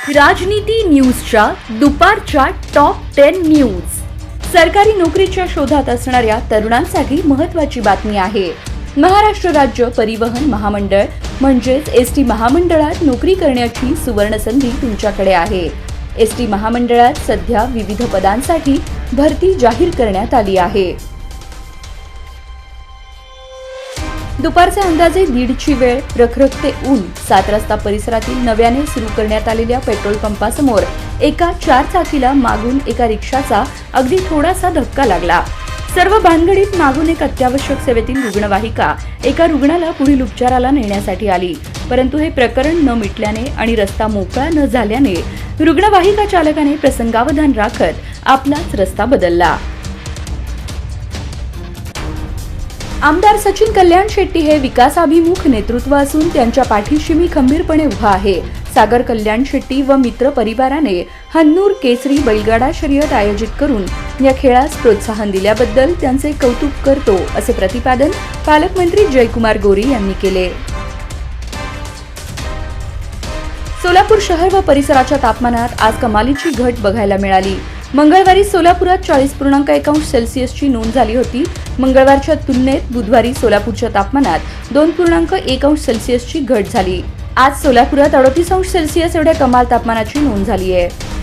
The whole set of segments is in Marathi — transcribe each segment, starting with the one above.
राजनीती न्यूजच्या दुपारच्या टॉप 10 न्यूज। सरकारी नोकरीच्या शोधात असणाऱ्या तरुणांसाठी महत्त्वाची बातमी आहे। महाराष्ट्र राज्य परिवहन महामंडळ म्हणजेच एसटी महामंडळात नोकरी करण्याची सुवर्ण संधी तुमच्याकडे आहे। एसटी महामंडळात सध्या विविध पदांसाठी भरती जाहीर करण्यात आली आहे। दुपारचे अंदाजे 1:30ची वेळ, रखरखते ऊन, 7 रस्ता परिसरातील नव्याने सुरू करण्यात आलेल्या पेट्रोल पंपासमोर एका 4 चाकीला मागून एका रिक्षाचा अगदी थोडासा धक्का लागला। सर्व भानगडीत मागून एक अत्यावश्यक सेवेतील रुग्णवाहिका एका रुग्णाला पुढील उपचाराला नेण्यासाठी आली, परंतु हे प्रकरण न मिटल्याने आणि रस्ता मोकळा न झाल्याने रुग्णवाहिका चालकाने प्रसंगावधान राखत आपलाच रस्ता बदलला। आमदार सचिन कल्याण शेट्टी हे विकासाभिमुख नेतृत्व असून त्यांच्या पाठीशी मी खंबीरपणे उभा आहे। सागर कल्याण शेट्टी व मित्र परिवाराने हन्नूर केसरी बैलगाडा शर्यत आयोजित करून या खेळास प्रोत्साहन दिल्याबद्दल त्यांचे कौतुक करतो, असे प्रतिपादन पालकमंत्री जयकुमार गोरे यांनी केले। सोलापूर शहर व परिसराच्या तापमानात आज कमालीची घट बघायला मिळाली। मंगळवारी सोलापुरात 40.1 सेल्सिअसची नोंद झाली होती। मंगळवारच्या तुलनेत बुधवारी सोलापूरच्या तापमानात 2.1 सेल्सिअसची घट झाली। आज सोलापुरात 38 सेल्सिअस एवढ्या कमाल तापमानाची नोंद झाली आहे।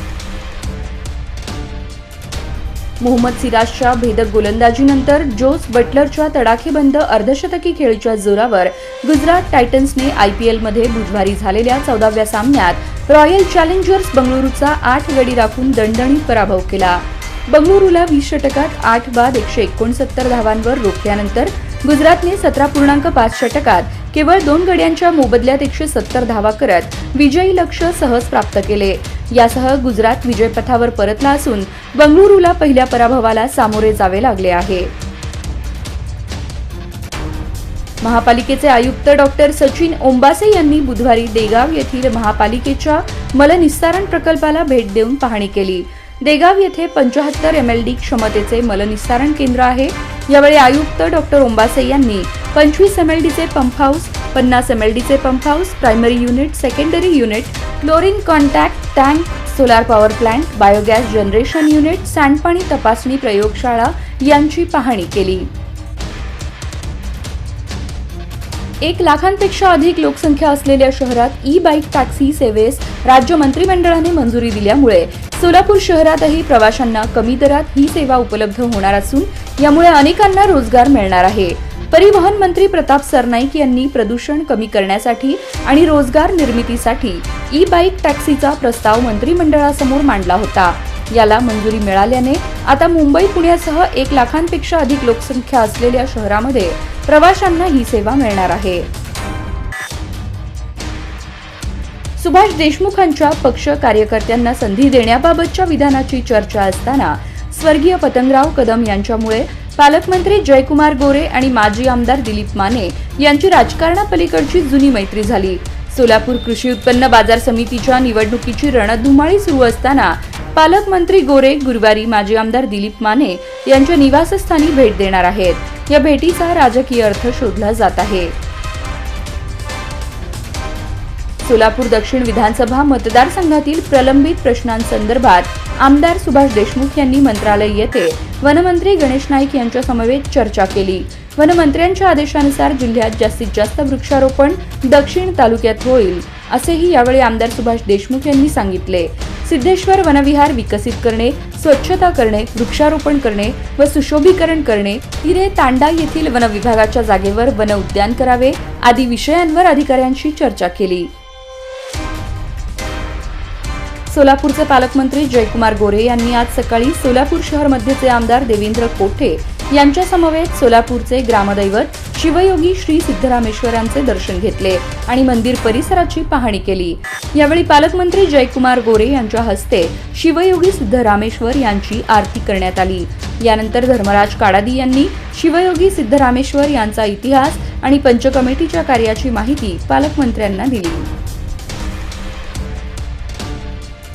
मोहम्मद सिराजच्या भेदक गोलंदाजीनंतर जोस बटलरच्या तडाखेबंद अर्धशतकी खेळीच्या जोरावर गुजरात टायटन्सने IPLमध्ये बुधवारी झालेल्या 14व्या सामन्यात रॉयल चॅलेंजर्स बंगळुरूचा 8 गडी राखून दणदणीत पराभव केला। बंगळुरूला 20 षटकात 8 बाद 169 धावांवर रोखल्यानंतर गुजरातने 17.5 षटकात केवळ 2 गड्यांच्या मोबदल्यात 170 धावा करत विजयी लक्ष्य सहज प्राप्त केले। यासह गुजरात विजयपथावर परतला असून बंगळुरूला पहिल्या पराभवाला सामोरे जावे लागले आहे। महापालिकेचे आयुक्त डॉक्टर सचिन ओंबासे यांनी बुधवारी देगाव येथील महापालिकेच्या मलनिस्सारण प्रकल्पाला भेट देऊन पाहणी केली। देगाव येथे 75 MLD क्षमतेचे मलनिस्सारण केंद्र आहे। यावेळी आयुक्त डॉक्टर ओंबासे यांनी 25 MLDचे पंप हाऊस, 50 MLDचे pump house, primary unit, secondary unit, chlorine contact tank, solar power plant, biogas generation unit, सांडपाणी तपासणी प्रयोगशाळा यांची पाहणी केली। 1 लाखांपेक्षा अधिक लोकसंख्या असलेल्या शहरात ई-बाईक टॅक्सी सेवेस राज्य मंत्रिमंडळाने मंजुरी दिल्यामुळे सोलापूर शहरातही प्रवाशांना कमी दरात ही सेवा उपलब्ध होणार असून यामुळे अनेकांना रोजगार मिळणार आहे। परिवहन मंत्री प्रताप सरनाईक यांनी प्रदूषण कमी करण्यासाठी आणि रोजगार निर्मितीसाठी ई-बाईक टॅक्सीचा प्रस्ताव मंत्रिमंडळासमोर मांडला होता। याला मंजुरी मिळाल्याने आता मुंबई पुण्यासह 1 लाखांपेक्षा अधिक लोकसंख्या असलेल्या शहरामध्ये प्रवाशांना ही सेवा मिळणार आहे। सुभाष देशमुखांच्या पक्ष कार्यकर्त्यांना संधी देण्याबाबतच्या विधानाची चर्चा असताना स्वर्गीय पतंगराव कदम यांच्यामुळे पालकमंत्री जयकुमार गोरे आणि माजी आमदार दिलीप माने यांची राजकारणापलीकडची जुनी मैत्री झाली। सोलापूर कृषी उत्पन्न बाजार समितीच्या निवडणुकीची रणधुमाळी सुरू असताना पालकमंत्री गोरे गुरुवारी माजी आमदार दिलीप माने यांच्या निवासस्थानी भेट देणार आहेत। या भेटीचा राजकीय अर्थ शोधला जात आहे। सोलापूर दक्षिण विधानसभा मतदारसंघातील प्रलंबित प्रश्नांसंदर्भात आमदार सुभाष देशमुख यांनी मंत्रालय येथे वनमंत्री गणेश नाईक यांच्या समवेत चर्चा केली। वनमंत्र्यांच्या आदेशानुसार जिल्ह्यात जास्तीत जास्त वृक्षारोपण दक्षिण तालुक्यात होईल, असेही यावेळी आमदार सुभाष देशमुख यांनी सांगितले। सिद्धेश्वर वनविहार विकसित करणे, स्वच्छता करणे, वृक्षारोपण करणे व सुशोभीकरण करणे, हिरे तांडा येथील वन विभागाच्या जागेवर वन उद्यान करावे आदी विषयांवर अधिकाऱ्यांशी चर्चा केली। सोलापूरचे पालकमंत्री जयकुमार गोरे यांनी आज सकाळी सोलापूर शहर मध्यचे आमदार देवेंद्र कोठे यांच्या समवेत सोलापूरचे ग्रामदैवत शिवयोगी श्री सिद्धरामेश्वरांचे दर्शन घेतले आणि मंदिर परिसराची पाहणी केली। यावेळी पालकमंत्री जयकुमार गोरे यांच्या हस्ते शिवयोगी सिद्धरामेश्वर यांची आरती करण्यात आली। यानंतर धर्मराज काडादी यांनी शिवयोगी सिद्धरामेश्वर यांचा इतिहास आणि पंचकमिटीच्या कार्याची माहिती पालकमंत्र्यांना दिली।